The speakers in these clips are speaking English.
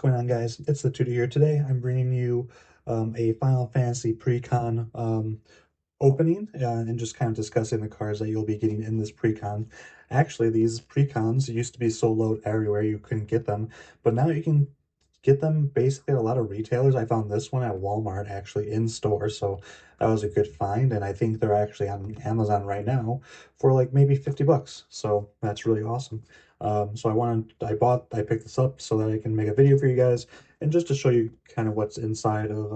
going on, guys? It's the Tutor here. Today I'm bringing you a Final Fantasy Precon opening and just kind of discussing the cards that you'll be getting in this Precon. Actually, these Precons used to be sold out everywhere. You couldn't get them, but now you can get them basically at a lot of retailers. I found this one at Walmart actually in store, so that was a good find, and I think they're actually on Amazon right now for like maybe 50 bucks. So that's really awesome. So I picked this up so that I can make a video for you guys and just to show you kind of what's inside of,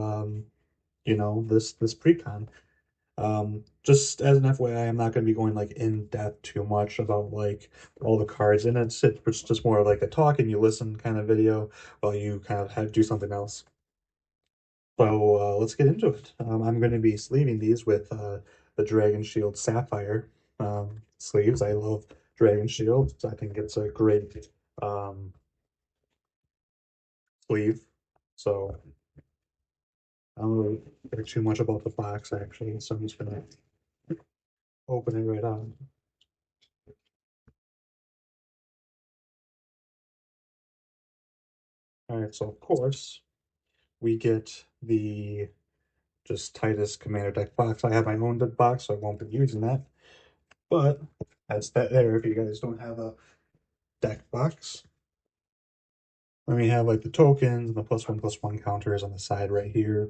this Precon. Just as an FYI, I'm not going to be going like in depth too much about like all the cards in it. It's just more like a talk and you listen kind of video while you kind of do something else. So let's get into it. I'm going to be sleeving these with the Dragon Shield Sapphire sleeves. I love Dragon Shield. I think it's a great sleeve. So I don't really care too much about the box actually, so I'm just gonna open it right on. All right, so of course we get the just Titus Commander deck box. I have my own deck box, so I won't be using that. But that's that there if you guys don't have a deck box. Then we have like the tokens and the +1/+1 counters on the side right here.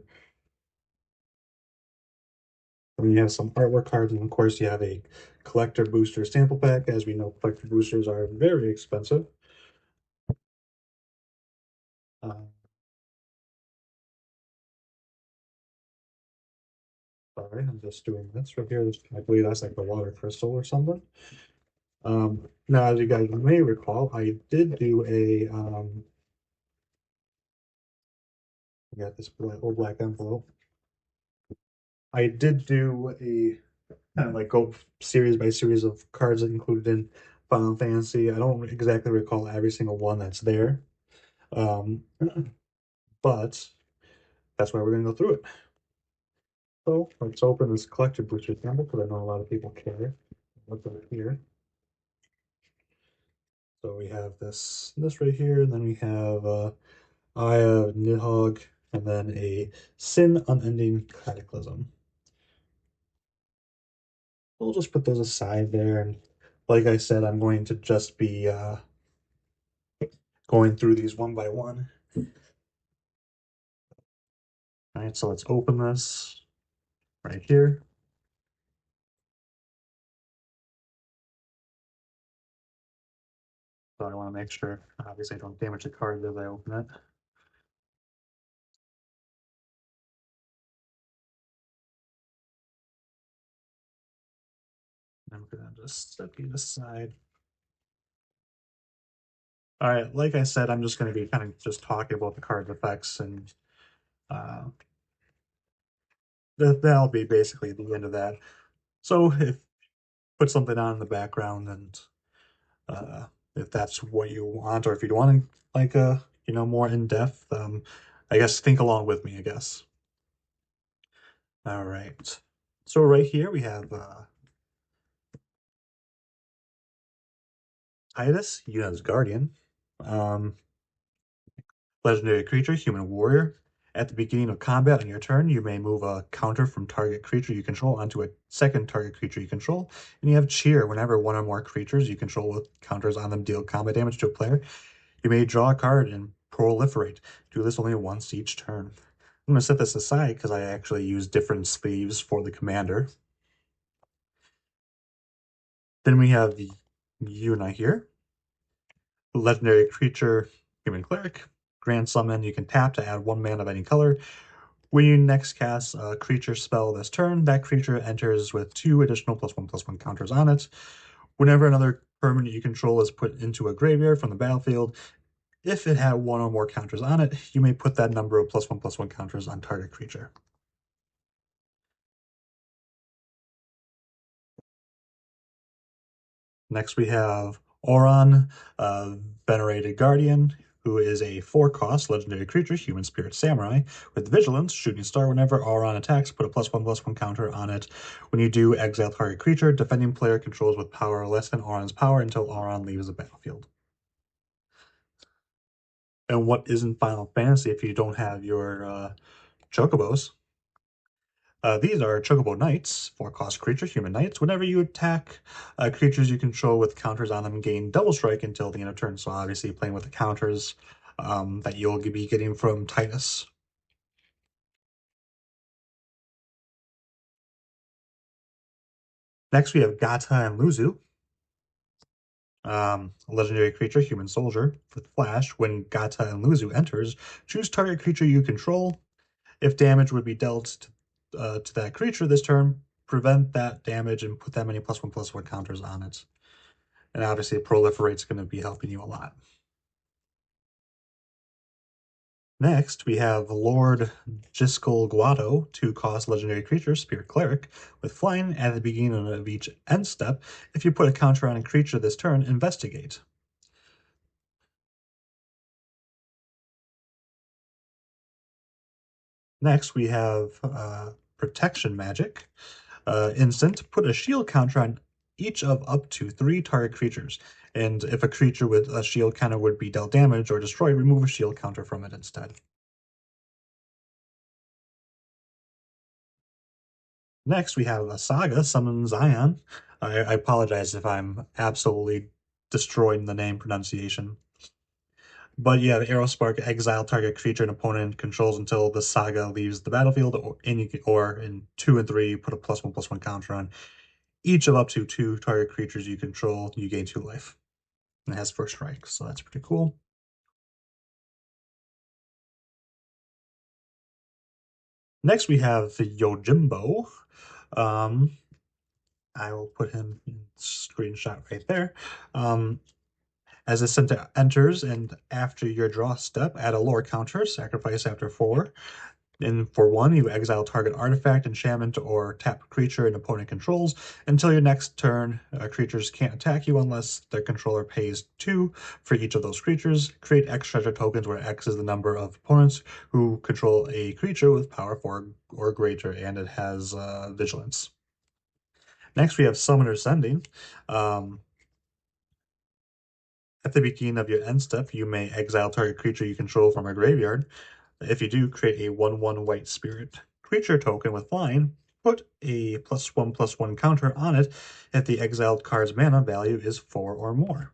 Then you have some artwork cards, and of course you have a collector booster sample pack. As we know, collector boosters are very expensive. Uh, Sorry, I'm just doing this right here. I believe that's like the water crystal or something. Now, as you guys may recall, I did do a I got this old black envelope. I did do a kind of like go series by series of cards that included in Final Fantasy. I don't exactly recall every single one that's there, um, but that's why we're gonna go through it. So let's open this collector booster sample because I know a lot of people care what's over here. So we have this right here, and then we have Aya, Nidhogg, and then a Sin Unending Cataclysm. We'll just put those aside there, and like I said, I'm going to just be going through these one by one. All right, so let's open this right here. So I want to make sure, obviously, I don't damage the card as I open it. I'm gonna just set these aside. All right, like I said, I'm just going to be kind of just talking about the card effects, and uh, that'll be basically the end of that. So if put something on in the background, and if that's what you want, or if you want to like more in depth, I guess think along with me, I guess. All right. So right here we have Titus, Yuna's Guardian. Um, Legendary creature, human warrior. At the beginning of combat on your turn, you may move a counter from target creature you control onto a second target creature you control. And you have cheer whenever one or more creatures you control with counters on them deal combat damage to a player. You may draw a card and proliferate. Do this only once each turn. I'm going to set this aside because I actually use different sleeves for the commander. Then we have the Yuna here. Legendary creature, human cleric. Grand summon, you can tap to add 1 mana of any color. When you next cast a creature spell this turn, that creature enters with 2 additional +1/+1 counters on it. Whenever another permanent you control is put into a graveyard from the battlefield, if it had 1 or more counters on it, you may put that number of +1/+1 counters on target creature. Next, we have Auron, Venerated Guardian, who is a 4-cost legendary creature, human spirit samurai, with vigilance, shooting star. Whenever Auron attacks, put a +1/+1 counter on it. When you do, exile target creature. Defending player controls with power less than Auron's power until Auron leaves the battlefield. And what isn't Final Fantasy if you don't have your chocobos? These are Chocobo Knights, 4-cost creature, human knights. Whenever you attack creatures you control with counters on them, gain double strike until the end of turn. So obviously playing with the counters that you'll be getting from Titus. Next we have Gata and Luzu. Legendary creature, human soldier. With Flash, when Gata and Luzu enters, choose target creature you control. If damage would be dealt to that creature this turn, prevent that damage and put that many +1/+1 counters on it. And obviously, Proliferate's going to be helping you a lot. Next, we have Lord Jiskel Guado, 2-cost legendary creature, Spirit Cleric, with flying at the beginning of each end step. If you put a counter on a creature this turn, investigate. Next, we have Protection Magic. Instant, put a shield counter on each of up to 3 target creatures. And if a creature with a shield counter would be dealt damage or destroyed, remove a shield counter from it instead. Next, we have a Saga, Summon Zion. I apologize if I'm absolutely destroying the name pronunciation. But yeah, Arrow Spark, exile target creature an opponent controls until the Saga leaves the battlefield, or in 2 and 3, put a +1/+1 counter on each of up to 2 target creatures you control. You gain 2 life. And it has first strike, so that's pretty cool. Next, we have Yojimbo. I will put him in screenshot right there. As the center enters, and after your draw step, add a lore counter, sacrifice after 4. And for 1, you exile target artifact, enchantment, or tap creature an opponent controls. Until your next turn, creatures can't attack you unless their controller pays 2 for each of those creatures. Create X treasure tokens, where X is the number of opponents who control a creature with power 4 or greater, and it has vigilance. Next, we have Summoner Sending. At the beginning of your end step, you may exile target creature you control from a graveyard. If you do, create a 1/1 white spirit creature token with flying. Put a +1/+1 counter on it if the exiled card's mana value is 4 or more.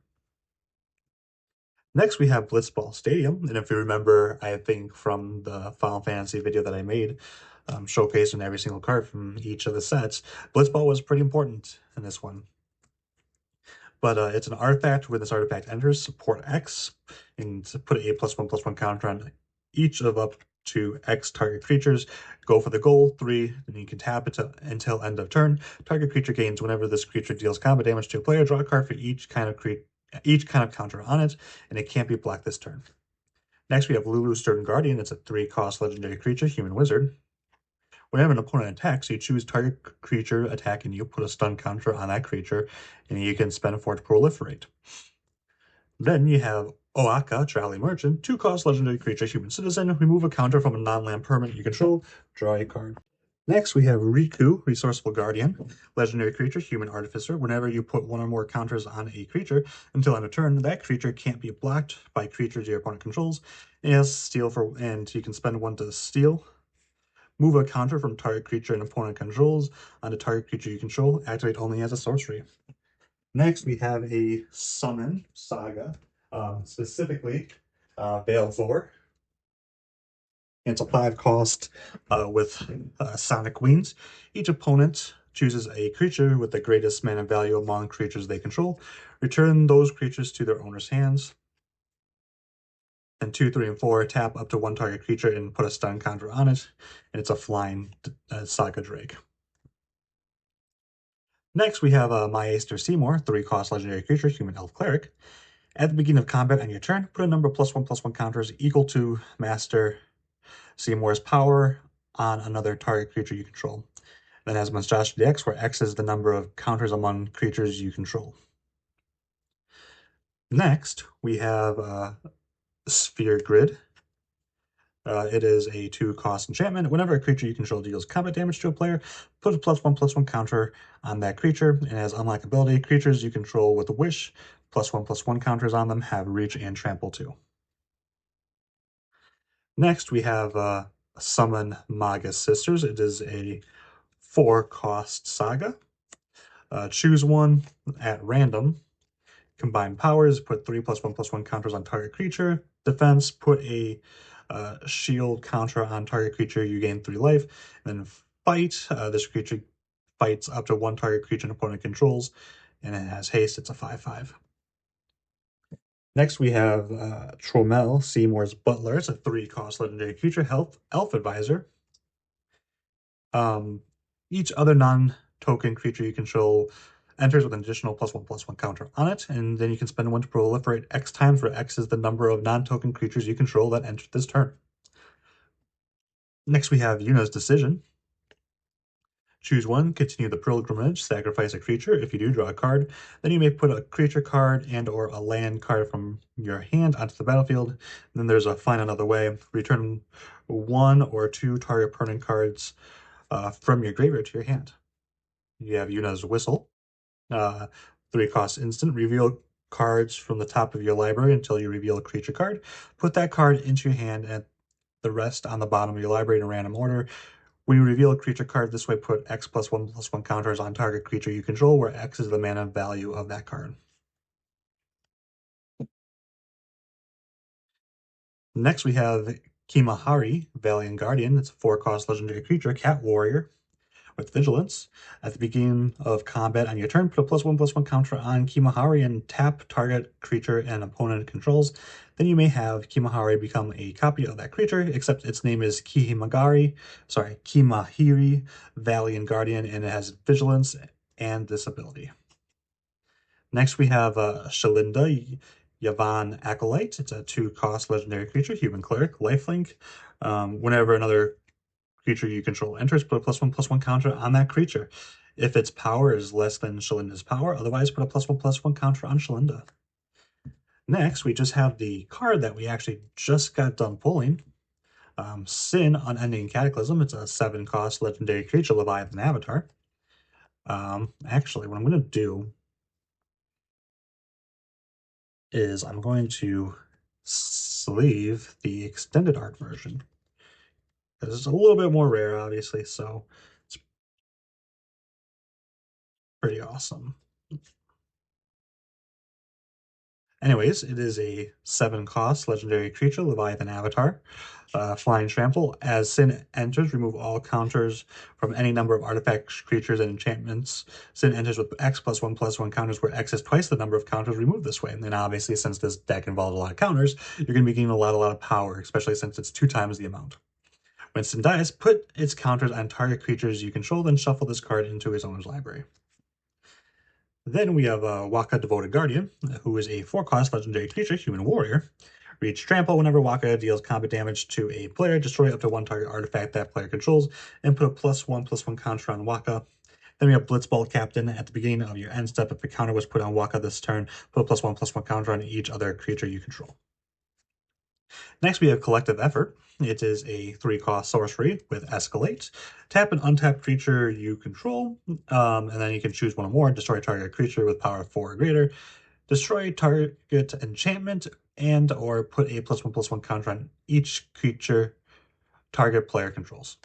Next, we have Blitzball Stadium. And if you remember, I think from the Final Fantasy video that I made, showcasing every single card from each of the sets, Blitzball was pretty important in this one. But it's an artifact. When this artifact enters, support X, and put a +1/+1 counter on each of up to X target creatures. Go for the goal, 3, and you can tap it until end of turn. Target creature gains whenever this creature deals combat damage to a player. Draw a card for each kind of counter on it, and it can't be blocked this turn. Next, we have Lulu Stern Guardian. It's a 3-cost legendary creature, human wizard. Whenever an opponent attacks, you choose target creature attacking you, put a stun counter on that creature, and you can spend 4 to proliferate. Then you have Oaka, Traveling Merchant, 2-cost legendary creature, human citizen. Remove a counter from a non-land permanent you control, draw a card. Next, we have Riku, Resourceful Guardian, legendary creature, human artificer. Whenever you put 1 or more counters on a creature until end of turn, that creature can't be blocked by creatures your opponent controls. It has steal and you can spend 1 to steal. Move a counter from target creature an opponent controls onto target creature you control. Activate only as a sorcery. Next, we have a Summon Saga, specifically Baleful. It's a 5-cost with Sonic Wings. Each opponent chooses a creature with the greatest mana value among creatures they control. Return those creatures to their owner's hands. And 2, 3, and 4, tap up to 1 target creature and put a stun counter on it. And it's a flying Saga Drake. Next, we have Maester Seymour, 3-cost legendary creature, human elf cleric. At the beginning of combat on your turn, put a number of +1/+1 counters equal to Master Seymour's power on another target creature you control. Then has Monstrosity X, where X is the number of counters among creatures you control. Next, we have Sphere Grid. It is a 2-cost enchantment. Whenever a creature you control deals combat damage to a player, put a +1/+1 counter on that creature. And as unlock ability, creatures you control with a wish, +1/+1 counters on them have reach and trample too. Next, we have Summon Magus Sisters. It is a 4-cost saga. Choose one at random. Combine powers, put 3+1/+1 counters on target creature. Defense, put a shield counter on target creature, you gain 3 life. And then fight, this creature fights up to 1 target creature an opponent controls, and it has haste, it's a 5/5. Next, we have Tromel, Seymour's Butler. It's a 3-cost legendary creature, Elf Advisor. Each other non-token creature you control enters with an additional +1/+1 counter on it, and then you can spend 1 to proliferate X times, where X is the number of non-token creatures you control that entered this turn. Next, we have Yuna's Decision. Choose one, continue the pilgrimage, sacrifice a creature. If you do, draw a card. Then you may put a creature card and or a land card from your hand onto the battlefield. And then there's a Find Another Way. Return 1 or 2 target permanent cards from your graveyard to your hand. You have Yuna's Whistle. 3-cost instant. Reveal cards from the top of your library until you reveal a creature card. Put that card into your hand and the rest on the bottom of your library in a random order. When you reveal a creature card this way, put X+1/+1 counters on target creature you control, where X is the mana value of that card. Next, we have Kimahari, Valiant Guardian. It's a 4-cost legendary creature, Cat Warrior, with Vigilance. At the beginning of combat on your turn, put a +1/+1 counter on Kimahari and tap target creature and opponent controls. Then you may have Kimahari become a copy of that creature, except its name is Kimahiri, Valiant Guardian, and it has Vigilance and this ability. Next, we have Shalinda, Yavan Acolyte. It's a 2-cost legendary creature, Human Cleric, Lifelink. Whenever another creature you control enters, put a +1/+1 counter on that creature. If its power is less than Shalinda's power, otherwise put a +1/+1 counter on Shalinda. Next, we just have the card that we actually just got done pulling. Sin, Unending Cataclysm. It's a 7-cost legendary creature, Leviathan Avatar. Actually, what I'm going to do is I'm going to sleeve the extended art version. This is a little bit more rare, obviously, so it's pretty awesome. Anyways, it is a 7-cost legendary creature, Leviathan Avatar. Flying Trample. As Sin enters, remove all counters from any number of artifacts, creatures, and enchantments. Sin enters with X+1/+1 counters, where X is twice the number of counters removed this way. And then obviously, since this deck involves a lot of counters, you're going to be getting a lot of power, especially since it's 2 times the amount. When Sin dies, put its counters on target creatures you control, then shuffle this card into his owner's library. Then we have Waka Devoted Guardian, who is a 4-cost legendary creature, Human Warrior. Reach Trample whenever Waka deals combat damage to a player, destroy up to 1 target artifact that player controls, and put a +1/+1 counter on Waka. Then we have Blitzball Captain. At the beginning of your end step, if a counter was put on Waka this turn, put a +1/+1 counter on each other creature you control. Next, we have Collective Effort. It is a 3-cost sorcery with Escalate. Tap an untapped creature you control, and then you can choose one or more. Destroy target creature with power 4 or greater. Destroy target enchantment and or put a +1/+1 counter on each creature target player controls.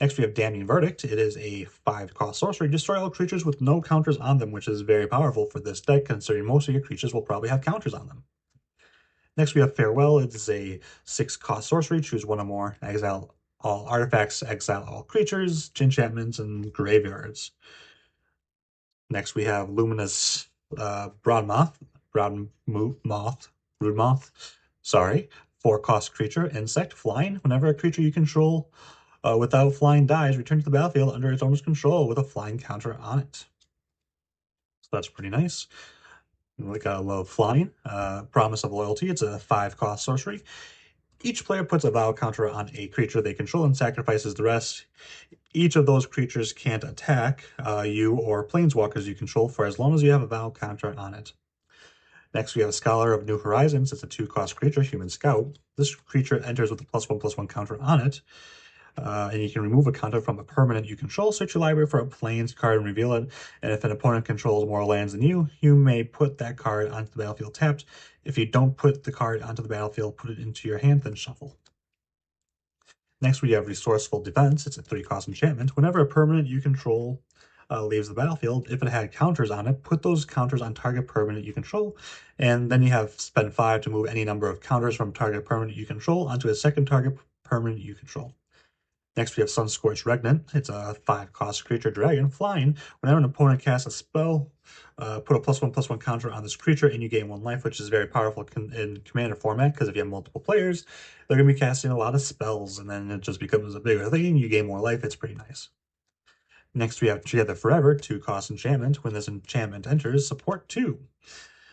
Next, we have Damning Verdict. It is a 5-cost sorcery. Destroy all creatures with no counters on them, which is very powerful for this deck, considering most of your creatures will probably have counters on them. Next, we have Farewell. It is a 6-cost sorcery. Choose one or more. Exile all artifacts, exile all creatures, enchantments, and graveyards. Next, we have Luminous Broodmoth. Sorry. 4-cost creature, insect, flying. Whenever a creature you control without flying dies, return to the battlefield under its owner's control with a flying counter on it. So that's pretty nice. We gotta love flying. Promise of Loyalty. It's a 5-cost sorcery. Each player puts a vow counter on a creature they control and sacrifices the rest. Each of those creatures can't attack you or planeswalkers you control for as long as you have a vow counter on it. Next, we have a Scholar of New Horizons. It's a 2-cost creature, Human Scout. This creature enters with a +1/+1 counter on it. And you can remove a counter from a permanent you control. Search your library for a plains card and reveal it. And if an opponent controls more lands than you, you may put that card onto the battlefield tapped. If you don't put the card onto the battlefield, put it into your hand, then shuffle. Next, we have Resourceful Defense. It's a 3-cost enchantment. Whenever a permanent you control leaves the battlefield, if it had counters on it, put those counters on target permanent you control, and then you have spend 5 to move any number of counters from target permanent you control onto a second target permanent you control. Next, we have Sunscorched Regnant. It's a 5-cost creature dragon, flying. Whenever an opponent casts a spell, put a +1/+1 counter on this creature and you gain 1 life, which is very powerful in Commander format, because if you have multiple players, they're going to be casting a lot of spells, and then it just becomes a bigger thing, and you gain more life. It's pretty nice. Next, we have Together Forever, 2-cost enchantment. When this enchantment enters, support 2.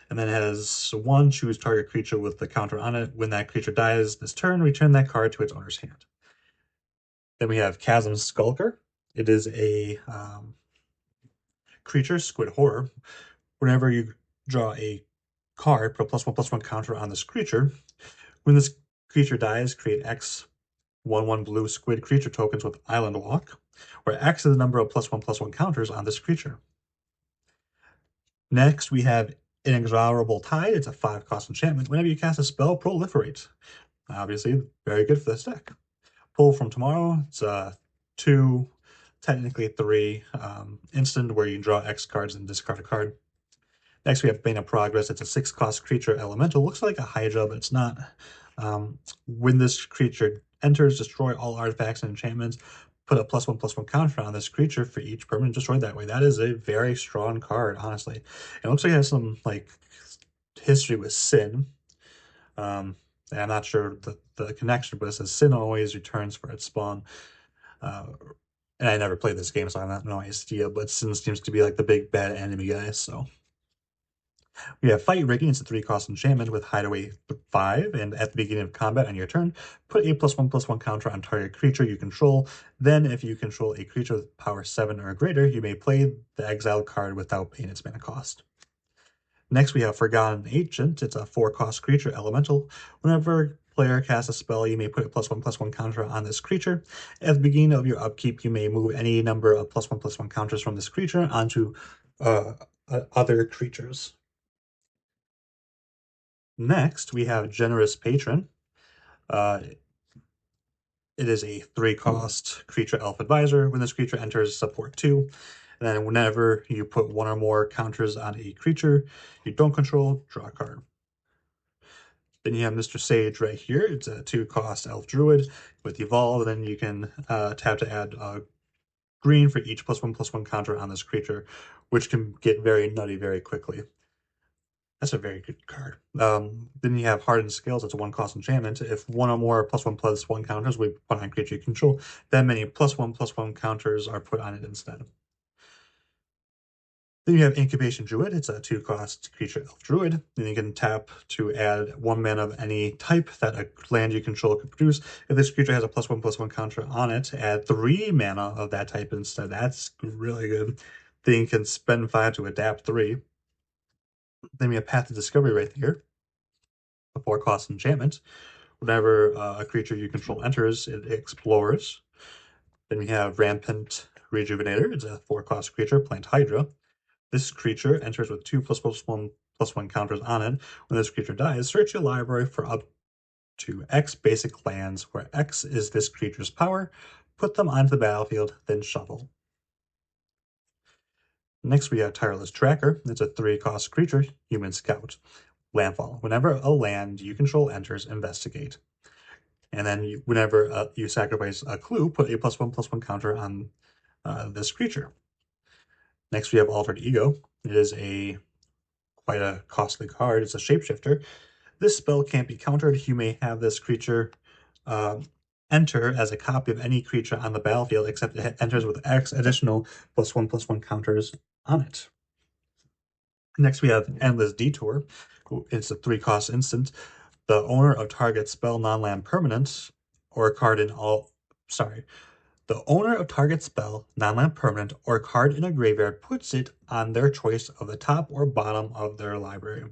And then it has 1, choose target creature with the counter on it. When that creature dies this turn, return that card to its owner's hand. Then we have Chasm Skulker. It is a creature, Squid Horror. Whenever you draw a card, put a +1/+1 counter on this creature. When this creature dies, create X 1/1 blue squid creature tokens with Island Walk, where X is the number of +1/+1 counters on this creature. Next, we have Inexorable Tide. It's a 5-cost enchantment. Whenever you cast a spell, proliferate. Obviously, very good for this deck. Pull from Tomorrow. It's a 2, technically 3 instant where you can draw X cards and discard a card. Next, we have Bane of Progress. It's a 6-cost creature elemental. Looks like a Hydra, but it's not. When this creature enters, destroy all artifacts and enchantments. Put a +1/+1 counter on this creature for each permanent destroyed that way. That is a very strong card, honestly. It looks like it has some like history with Sin. And I'm not sure the connection, but it says Sin always returns for its spawn. And I never played this game, so I have no idea, but Sin seems to be like the big bad enemy guy, so. We have Fight Rigging. It's a 3-cost enchantment with Hideaway 5, and at the beginning of combat on your turn, put a +1/+1 counter on target creature you control. Then, if you control a creature with power 7 or greater, you may play the exiled card without paying its mana cost. Next, we have Forgotten Ancient. It's a 4-cost creature elemental. Whenever player casts a spell, you may put a +1/+1 counter on this creature. At the beginning of your upkeep, you may move any number of +1/+1 counters from this creature onto other creatures. Next, we have Generous Patron. It is a 3-cost creature elf advisor. When this creature enters, support 2. And then whenever you put 1 or more counters on a creature you don't control, draw a card. Then you have Mr. Sage right here. It's a 2-cost elf druid with Evolve. Then you can tap to add green for each +1/+1 counter on this creature, which can get very nutty very quickly. That's a very good card. Then you have Hardened Scales. It's a 1-cost enchantment. If 1 or more +1/+1 counters we put on creature you control, then many +1/+1 counters are put on it instead. Then you have Incubation Druid. It's a 2-cost creature elf druid. Then you can tap to add 1 mana of any type that a land you control could produce. If this creature has a +1/+1 counter on it, add 3 mana of that type instead. That's really good. Then you can spend 5 to adapt 3. Then we have Path to Discovery right here, a 4-cost enchantment. Whenever a creature you control enters, it explores. Then we have Rampant Rejuvenator. It's a 4-cost creature, Plant Hydra. This creature enters with 2 +1/+1 counters on it. When this creature dies, search your library for up to X basic lands, where X is this creature's power. Put them onto the battlefield, then shuffle. Next, we have Tireless Tracker. It's a 3-cost creature, Human Scout. Landfall. Whenever a land you control enters, investigate. And then whenever you sacrifice a clue, put a +1/+1 counter on this creature. Next, we have Altered Ego. It is quite a costly card. It's a shapeshifter. This spell can't be countered. You may have this creature enter as a copy of any creature on the battlefield, except it enters with X additional +1/+1 counters on it. Next, we have Endless Detour. It's a 3-cost instant. The owner of target spell non-land permanent or card in all... Sorry. The owner of target spell, non-land permanent, or card in a graveyard puts it on their choice of the top or bottom of their library.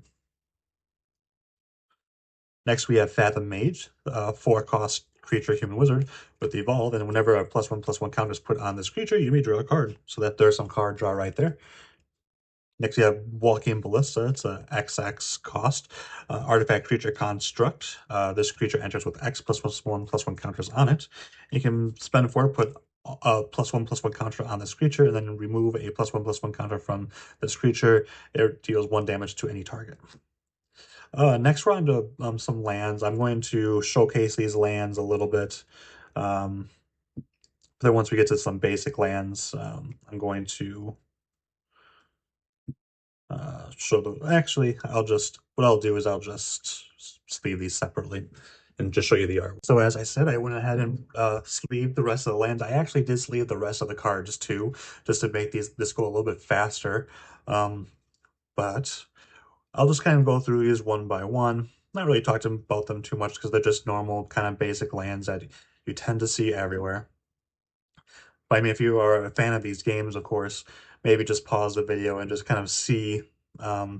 Next, we have Fathom Mage, a 4-cost creature human wizard with Evolve, and whenever a +1/+1 counter is put on this creature, you may draw a card. So that there's some card draw right there. Next, we have Walking Ballista. It's a XX cost. Artifact creature construct. This creature enters with X +1/+1 counters on it. You can spend 4, put a +1/+1 counter on this creature, and then remove a +1/+1 counter from this creature. It deals 1 damage to any target. Next, we're on to some lands. I'm going to showcase these lands a little bit. Um, then once we get to some basic lands, I'm going to show the, actually, what I'll do is I'll just sleeve these separately and just show you the art. So as I said, I went ahead and sleeved the rest of the lands. I actually did sleeve the rest of the cards too, just to make this go a little bit faster. But I'll just kind of go through these one by one. Not really talk about them too much because they're just normal kind of basic lands that you tend to see everywhere. But I mean, if you are a fan of these games, of course, maybe just pause the video and just kind of see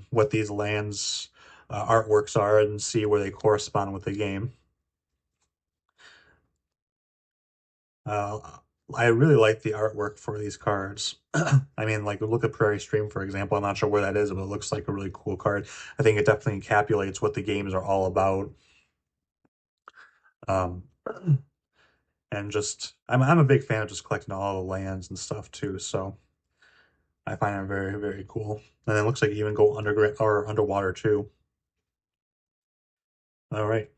what these lands artworks are and see where they correspond with the game. Uh, I really like the artwork for these cards. I mean, like look at Prairie Stream, for example. I'm not sure where that is, but it looks like a really cool card. I think it definitely encapsulates what the games are all about. Um, and just, I'm a big fan of just collecting all the lands and stuff too, so I find it very, very cool. And it looks like you even go underground or underwater too. All right.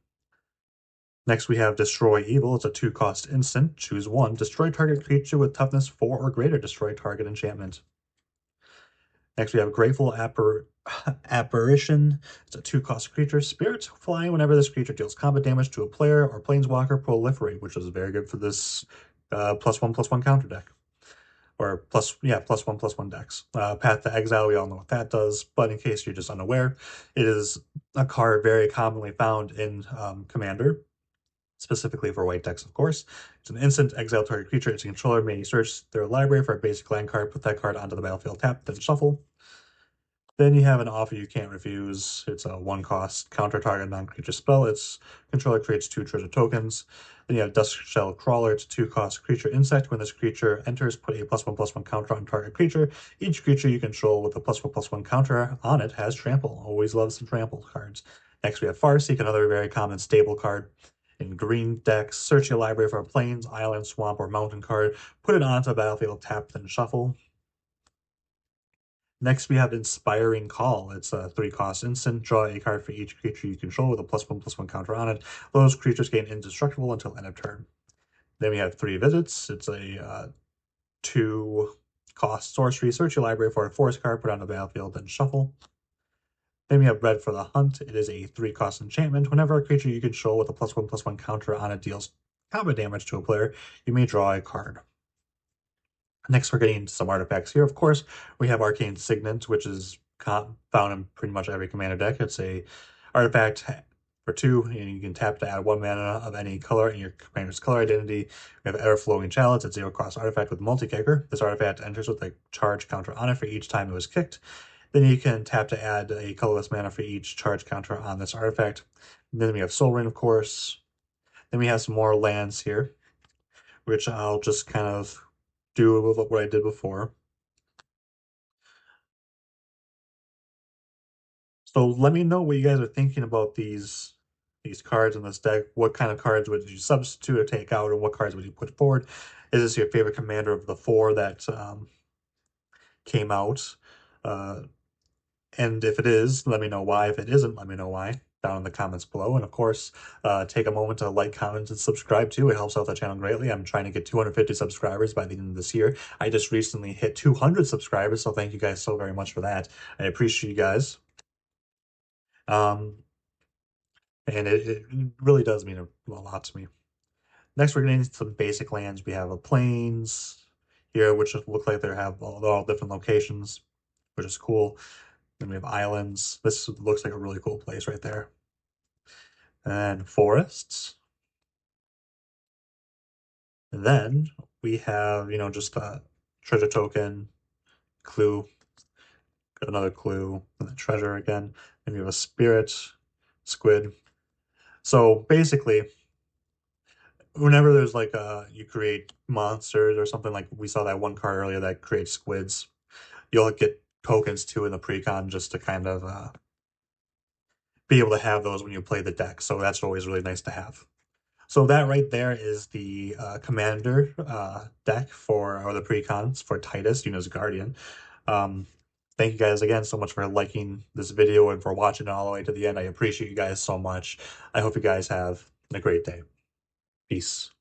Next, we have Destroy Evil. It's a 2-cost instant. Choose 1. Destroy target creature with toughness 4 or greater. Destroy target enchantment. Next, we have Grateful Apparition. It's a 2-cost creature. Spirits fly whenever this creature deals combat damage to a player or planeswalker. Proliferate, which is very good for this +1/+1 counter deck. Or +1/+1 decks. Path to Exile, we all know what that does, but in case you're just unaware, it is a card very commonly found in Commander, specifically for white decks, of course. It's an instant exile target creature. Its controller may search their library for a basic land card, put that card onto the battlefield, tap, then shuffle. Then you have an offer you can't refuse. It's a 1-cost counter target non-creature spell. Its controller creates 2 treasure tokens. Then you have Duskshell Crawler. It's a 2-cost creature insect. When this creature enters, put a +1/+1 counter on target creature. Each creature you control with a +1/+1 counter on it has trample. Always love some trample cards. Next, we have Farseek, another very common stable card. In green decks, search your library for a plains, island, swamp, or mountain card. Put it onto the battlefield, tap, then shuffle. Next, we have Inspiring Call. It's a 3-cost instant. Draw a card for each creature you control with a +1/+1 counter on it. Those creatures gain indestructible until end of turn. Then we have 3 Visits. It's a 2-cost sorcery. Search your library for a forest card, put on the battlefield, then shuffle. Then we have Red for the Hunt. It is a 3-cost enchantment. Whenever a creature you control with a +1/+1 counter on it deals combat damage to a player, you may draw a card. Next, we're getting into some artifacts here. Of course, we have Arcane Signet, which is found in pretty much every commander deck. It's a artifact for 2, and you can tap to add 1 mana of any color in your commander's color identity. We have Ever-Flowing Chalice. It's a 0-cost artifact with multi-kicker. This artifact enters with a charge counter on it for each time it was kicked. Then you can tap to add a colorless mana for each charge counter on this artifact. And then we have Soul Ring, of course. Then we have some more lands here, which I'll just kind of do what I did before. So let me know what you guys are thinking about these cards in this deck. What kind of cards would you substitute or take out, or what cards would you put forward? Is this your favorite commander of the 4 that came out? And if it is, let me know why. If it isn't, let me know why down in the comments below. And of course, take a moment to like, comment, and subscribe too. It helps out the channel greatly. I'm trying to get 250 subscribers by the end of this year. I just recently hit 200 subscribers, so thank you guys so very much for that. I appreciate you guys. Um, and it really does mean a lot to me. Next, we're getting into some basic lands. We have a plains here, which look like they're all different locations, which is cool. Then we have islands. This looks like a really cool place right there. And forests. And then we have, just a treasure token, clue, another clue, and then treasure again. And we have a spirit, squid. So basically, whenever there's like you create monsters or something, like we saw that one card earlier that creates squids, you'll get tokens too in the Precon just to kind of be able to have those when you play the deck. So that's always really nice to have. So that right there is the Commander deck or the Precons for Titus, Una's Guardian. Um, Thank you guys again so much for liking this video and for watching it all the way to the end. I appreciate you guys so much. I hope you guys have a great day. Peace.